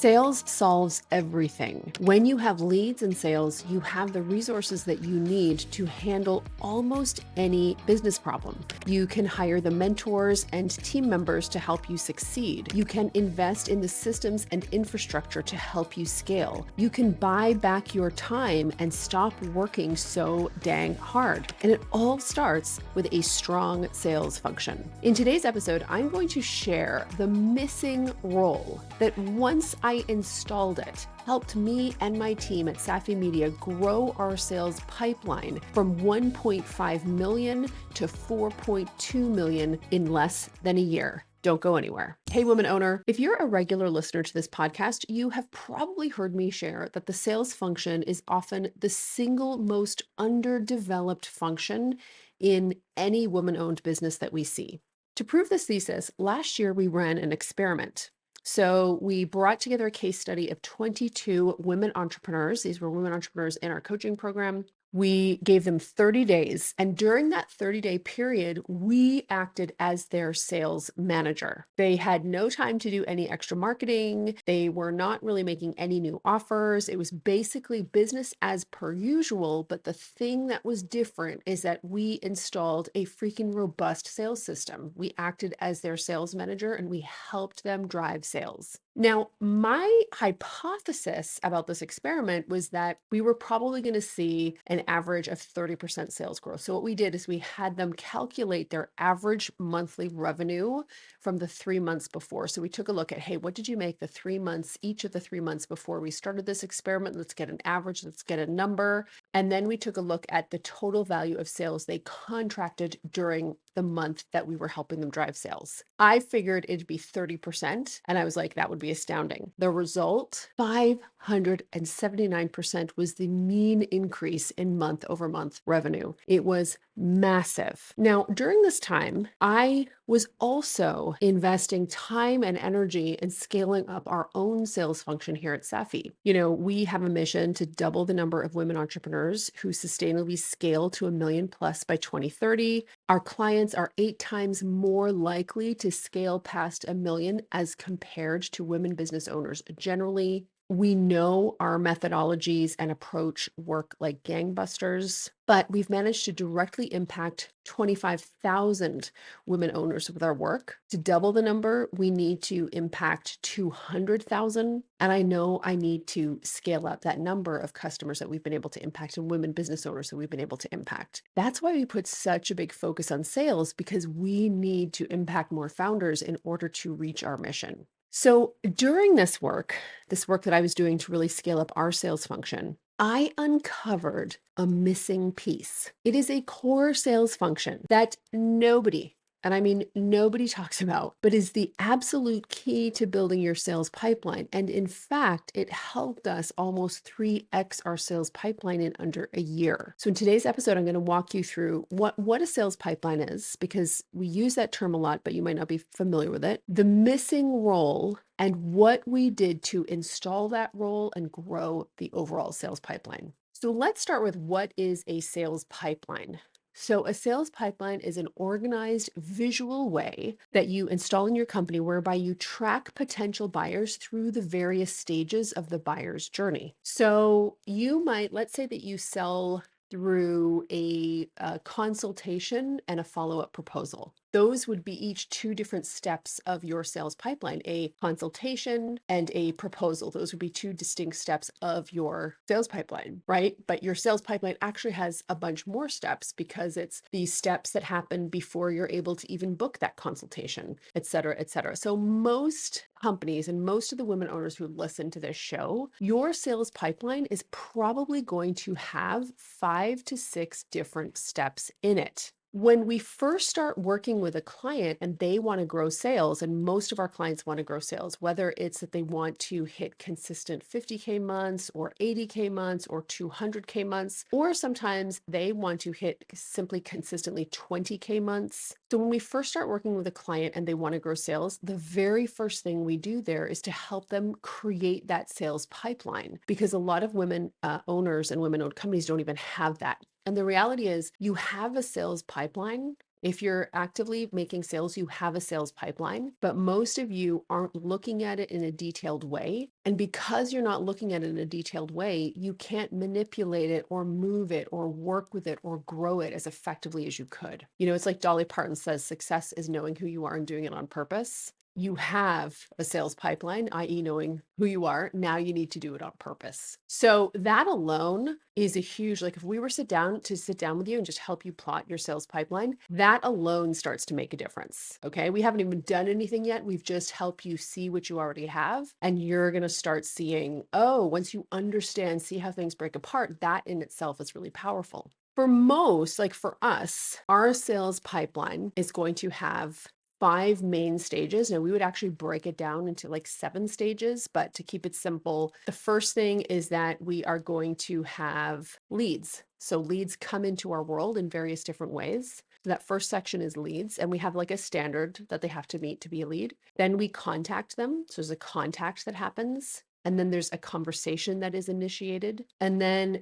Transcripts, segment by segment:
Sales solves everything. When you have leads in sales, you have the resources that you need to handle almost any business problem. You can hire the mentors and team members to help you succeed. You can invest in the systems and infrastructure to help you scale. You can buy back your time and stop working so dang hard. And it all starts with a strong sales function. In today's episode, I'm going to share the missing role that once I installed it, helped me and my team at Safi Media grow our sales pipeline from 1.5 million to 4.2 million in less than a year. Don't go anywhere. Hey, woman owner, if you're a regular listener to this podcast, you have probably heard me share that the sales function is often the single most underdeveloped function in any woman-owned business that we see. To prove this thesis, last year we ran an experiment. So we brought together a case study of 22 women entrepreneurs. These were women entrepreneurs in our coaching program. We gave them 30 days. And during that 30-day period, we acted as their sales manager. They had no time to do any extra marketing. They were not really making any new offers. It was basically business as per usual. But the thing that was different is that we installed a freaking robust sales system. We acted as their sales manager and we helped them drive sales. Now, my hypothesis about this experiment was that we were probably going to see an average of 30% sales growth. So what we did is we had them calculate their average monthly revenue from the 3 months before. So we took a look at, hey, what did you make the 3 months, each of the 3 months before we started this experiment? Let's get an average, let's get a number. And then we took a look at the total value of sales they contracted during the month that we were helping them drive sales. I figured it'd be 30%, and I was like, that would be astounding. The result, 579% was the mean increase in month over month revenue. It was massive. Now, during this time, I was also investing time and energy in scaling up our own sales function here at Safi. You know, we have a mission to double the number of women entrepreneurs who sustainably scale to 1 million plus by 2030. Our clients are 8 times more likely to scale past 1 million as compared to women business owners generally. We know our methodologies and approach work like gangbusters, but we've managed to directly impact 25,000 women owners with our work. To double the number, we need to impact 200,000. And I know I need to scale up that number of customers that we've been able to impact and women business owners that we've been able to impact. That's why we put such a big focus on sales, because we need to impact more founders in order to reach our mission. So during this work that I was doing to really scale up our sales function, I uncovered a missing piece. It is a core sales function that nobody, and I mean nobody, talks about, but is the absolute key to building your sales pipeline. And in fact, it helped us almost 3x our sales pipeline in under a year. So in today's episode, I'm going to walk you through what a sales pipeline is, because we use that term a lot, but you might not be familiar with it. The missing role and what we did to install that role and grow the overall sales pipeline. So let's start with, what is a sales pipeline? So a sales pipeline is an organized visual way that you install in your company whereby you track potential buyers through the various stages of the buyer's journey. So you might, let's say that you sell through a consultation and a follow-up proposal. Those would be each 2 different steps of your sales pipeline: a consultation and a proposal. Those would be 2 distinct steps of your sales pipeline, right? But your sales pipeline actually has a bunch more steps, because it's the steps that happen before you're able to even book that consultation, et cetera, et cetera. So most companies and most of the women owners who listen to this show, your sales pipeline is probably going to have 5 to 6 different steps in it. When we first start working with a client and they want to grow sales, and most of our clients want to grow sales, whether it's that they want to hit consistent 50K months or 80K months or 200K months, or sometimes they want to hit simply consistently 20K months. So when we first start working with a client and they want to grow sales, the very first thing we do there is to help them create that sales pipeline, because a lot of women owners and women owned companies don't even have that. And the reality is, you have a sales pipeline If you're actively making sales, you have a sales pipeline, but most of you aren't looking at it in a detailed way. And because you're not looking at it in a detailed way, you can't manipulate it or move it or work with it or grow it as effectively as you could. It's like Dolly Parton says, success is knowing who you are and doing it on purpose. You have a sales pipeline, i.e., knowing who you are. Now you need to do it on purpose. So that alone is a huge, like if we were sit down with you and just help you plot your sales pipeline, that alone starts to make a difference. Okay. We haven't even done anything yet. We've just helped you see what you already have. And you're going to start seeing, oh, once you understand, see how things break apart, that in itself is really powerful. For most, like for us, our sales pipeline is going to have 5 main stages. Now, we would actually break it down into like 7 stages, but to keep it simple, the first thing is that we are going to have leads. So leads come into our world in various different ways. So that first section is leads, and we have like a standard that they have to meet to be a lead. Then we contact them. So there's a contact that happens. And then there's a conversation that is initiated. And then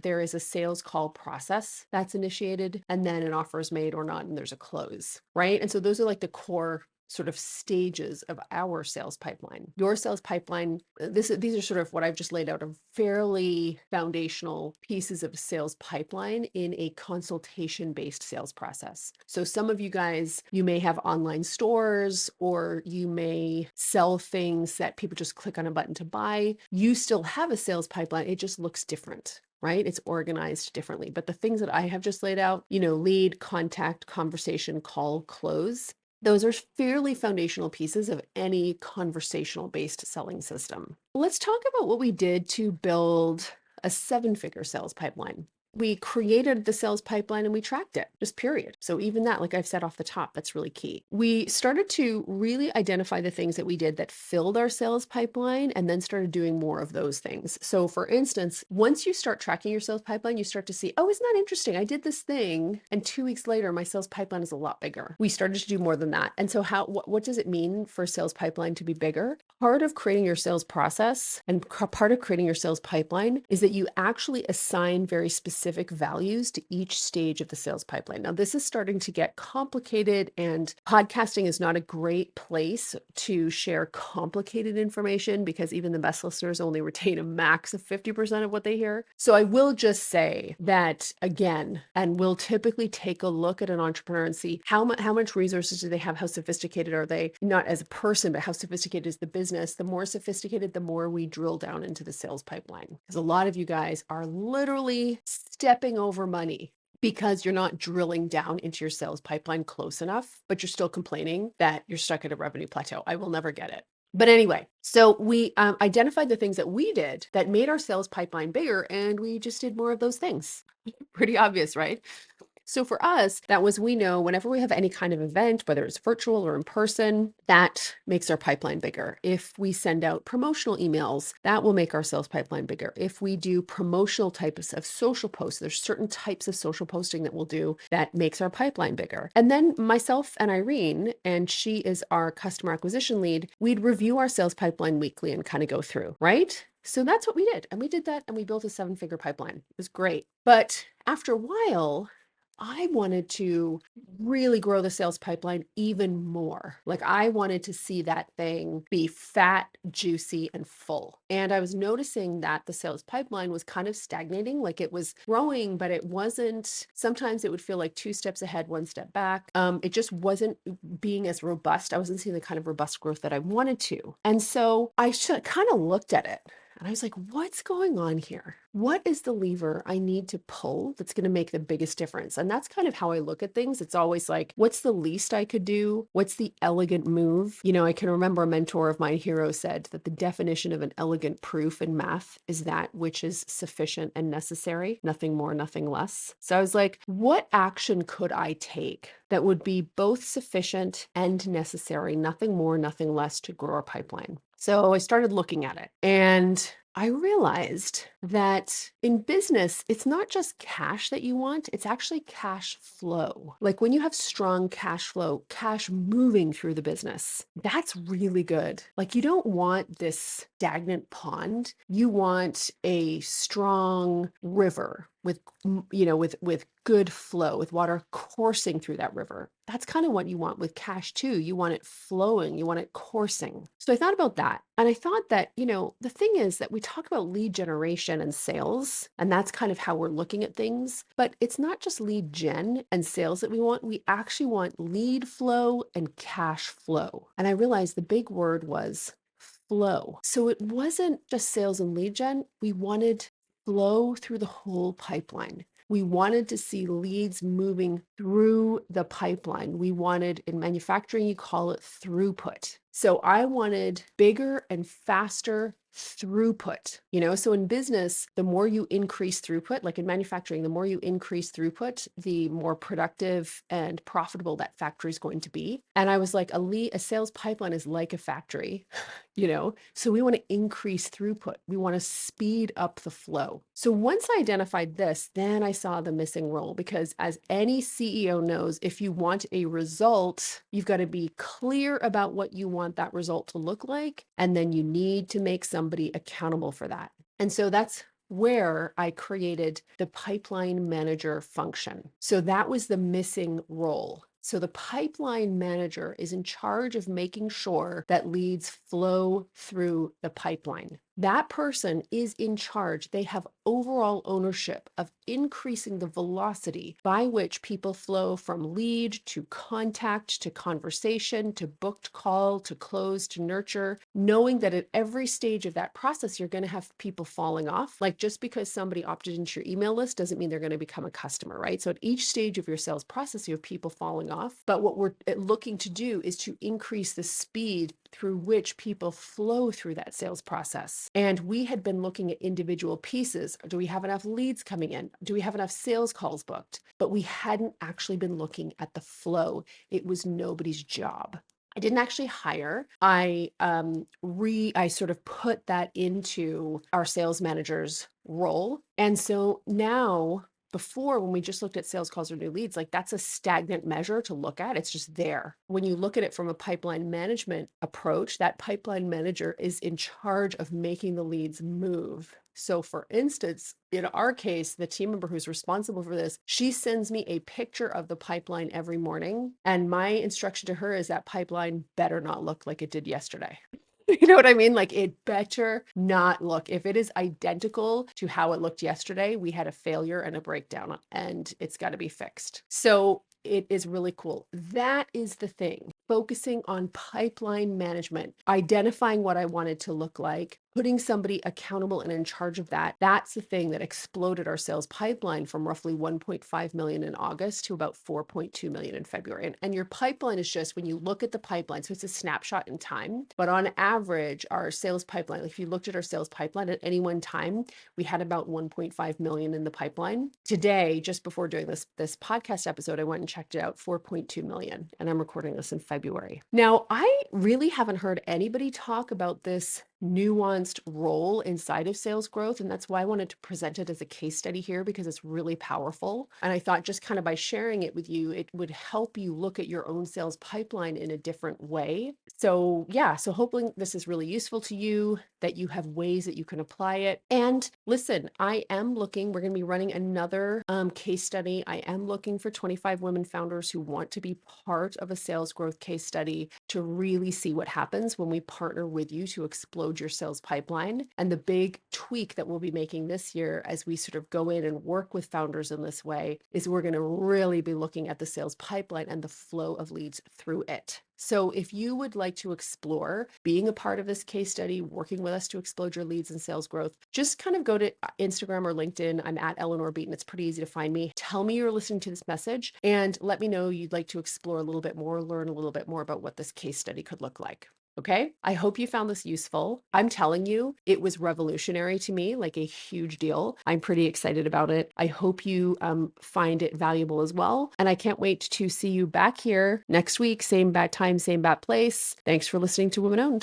there is a sales call process that's initiated. And then an offer is made or not, and there's a close, right? And so those are like the core sort of stages of our sales pipeline. Your sales pipeline, these are sort of what I've just laid out, are fairly foundational pieces of sales pipeline in a consultation-based sales process. So some of you guys, you may have online stores, or you may sell things that people just click on a button to buy. You still have a sales pipeline. It just looks different, right? It's organized differently. But the things that I have just laid out, lead, contact, conversation, call, close, those are fairly foundational pieces of any conversational based selling system. Let's talk about what we did to build a 7-figure sales pipeline. We created the sales pipeline and we tracked it, just period. So even that, like I've said off the top, that's really key. We started to really identify the things that we did that filled our sales pipeline, and then started doing more of those things. So for instance, once you start tracking your sales pipeline, you start to see, oh, isn't that interesting? I did this thing, and 2 weeks later, my sales pipeline is a lot bigger. We started to do more than that. And so what does it mean for a sales pipeline to be bigger? Part of creating your sales process and part of creating your sales pipeline is that you actually assign very specific values to each stage of the sales pipeline. Now, this is starting to get complicated, and podcasting is not a great place to share complicated information because even the best listeners only retain a max of 50% of what they hear. So I will just say that again, and we'll typically take a look at an entrepreneur and see how much resources do they have, how sophisticated are they, not as a person, but how sophisticated is the business. The more sophisticated, the more we drill down into the sales pipeline. Because a lot of you guys are literally stepping over money because you're not drilling down into your sales pipeline close enough, but you're still complaining that you're stuck at a revenue plateau. I will never get it. But anyway, so we identified the things that we did that made our sales pipeline bigger, and we just did more of those things. Pretty obvious, right? So for us, that was, we know whenever we have any kind of event, whether it's virtual or in person, that makes our pipeline bigger. If we send out promotional emails, that will make our sales pipeline bigger. If we do promotional types of social posts, there's certain types of social posting that we'll do that makes our pipeline bigger. And then myself and Irene, and she is our customer acquisition lead, we'd review our sales pipeline weekly and kind of go through, right? So that's what we did. And we did that, and we built a 7-figure pipeline. It was great. But after a while, I wanted to really grow the sales pipeline even more. Like I wanted to see that thing be fat, juicy, and full. And I was noticing that the sales pipeline was kind of stagnating, like it was growing, but it wasn't, sometimes it would feel like 2 steps ahead, 1 step back. It just wasn't being as robust. I wasn't seeing the kind of robust growth that I wanted to. And so I kind of looked at it. And I was like, what's going on here? What is the lever I need to pull that's going to make the biggest difference? And that's kind of how I look at things. It's always like, what's the least I could do? What's the elegant move? I can remember a mentor of mine, Hero, said that the definition of an elegant proof in math is that which is sufficient and necessary, nothing more, nothing less. So I was like, what action could I take that would be both sufficient and necessary, nothing more, nothing less, to grow our pipeline? So I started looking at it, and I realized that in business, it's not just cash that you want, it's actually cash flow. Like when you have strong cash flow, cash moving through the business, that's really good. Like you don't want this stagnant pond. You want a strong river with with good flow, with water coursing through that river. That's kind of what you want with cash too. You want it flowing, you want it coursing. So I thought about that. And I thought that, the thing is that we talk about lead generation and sales, and that's kind of how we're looking at things. But it's not just lead gen and sales that we want. We actually want lead flow and cash flow. And I realized the big word was flow. So it wasn't just sales and lead gen. We wanted flow through the whole pipeline. We wanted to see leads moving through the pipeline. We wanted, in manufacturing, you call it throughput. So I wanted bigger and faster throughput. So in business, the more you increase throughput, like in manufacturing, the more you increase throughput, the more productive and profitable that factory is going to be. And I was like, a sales pipeline is like a factory. So we want to increase throughput. We want to speed up the flow. So once I identified this, then I saw the missing role, because as any CEO knows, if you want a result, you've got to be clear about what you want that result to look like. And then you need to make somebody accountable for that. And so that's where I created the pipeline manager function. So that was the missing role. So the pipeline manager is in charge of making sure that leads flow through the pipeline. That person is in charge. They have overall ownership of increasing the velocity by which people flow from lead to contact to conversation to booked call to close to nurture, knowing that at every stage of that process, you're going to have people falling off. Like just because somebody opted into your email list doesn't mean they're going to become a customer, right? So at each stage of your sales process, you have people falling off. But what we're looking to do is to increase the speed through which people flow through that sales process. And we had been looking at individual pieces. Do we have enough leads coming in? Do we have enough sales calls booked? But we hadn't actually been looking at the flow. It was nobody's job. I didn't actually hire. I sort of put that into our sales manager's role. And so now, before, when we just looked at sales calls or new leads, like that's a stagnant measure to look at. It's just there. When you look at it from a pipeline management approach, that pipeline manager is in charge of making the leads move. So for instance, in our case, the team member who's responsible for this, she sends me a picture of the pipeline every morning. And my instruction to her is that pipeline better not look like it did yesterday. You know what I mean? Like it better not look. If it is identical to how it looked yesterday, we had a failure and a breakdown, and it's got to be fixed. So it is really cool. That is the thing. Focusing on pipeline management, identifying what I wanted to look like, putting somebody accountable and in charge of that. That's the thing that exploded our sales pipeline from roughly 1.5 million in August to about 4.2 million in February. And your pipeline is just, when you look at the pipeline, so it's a snapshot in time, but on average, our sales pipeline, if you looked at our sales pipeline at any one time, we had about 1.5 million in the pipeline. Today, just before doing this podcast episode, I went and checked it out, 4.2 million, and I'm recording this in February. Now, I really haven't heard anybody talk about this nuanced role inside of sales growth. And that's why I wanted to present it as a case study here, because it's really powerful. And I thought just kind of by sharing it with you, it would help you look at your own sales pipeline in a different way. So yeah, so hopefully this is really useful to you, that you have ways that you can apply it. And listen, we're going to be running another case study. I am looking for 25 women founders who want to be part of a sales growth case study to really see what happens when we partner with you to explode your sales pipeline. And the big tweak that we'll be making this year as we sort of go in and work with founders in this way is we're going to really be looking at the sales pipeline and the flow of leads through it. So if you would like to explore being a part of this case study, working with us to explode your leads and sales growth, just kind of go to Instagram or LinkedIn. I'm at Eleanor Beaton. It's pretty easy to find me. Tell me you're listening to this message and let me know you'd like to explore a little bit more, learn a little bit more about what this case study could look like. Okay, I hope you found this useful. I'm telling you, it was revolutionary to me, like a huge deal. I'm pretty excited about it. I hope you find it valuable as well. And I can't wait to see you back here next week, same bat time, same bat place. Thanks for listening to Women Owned.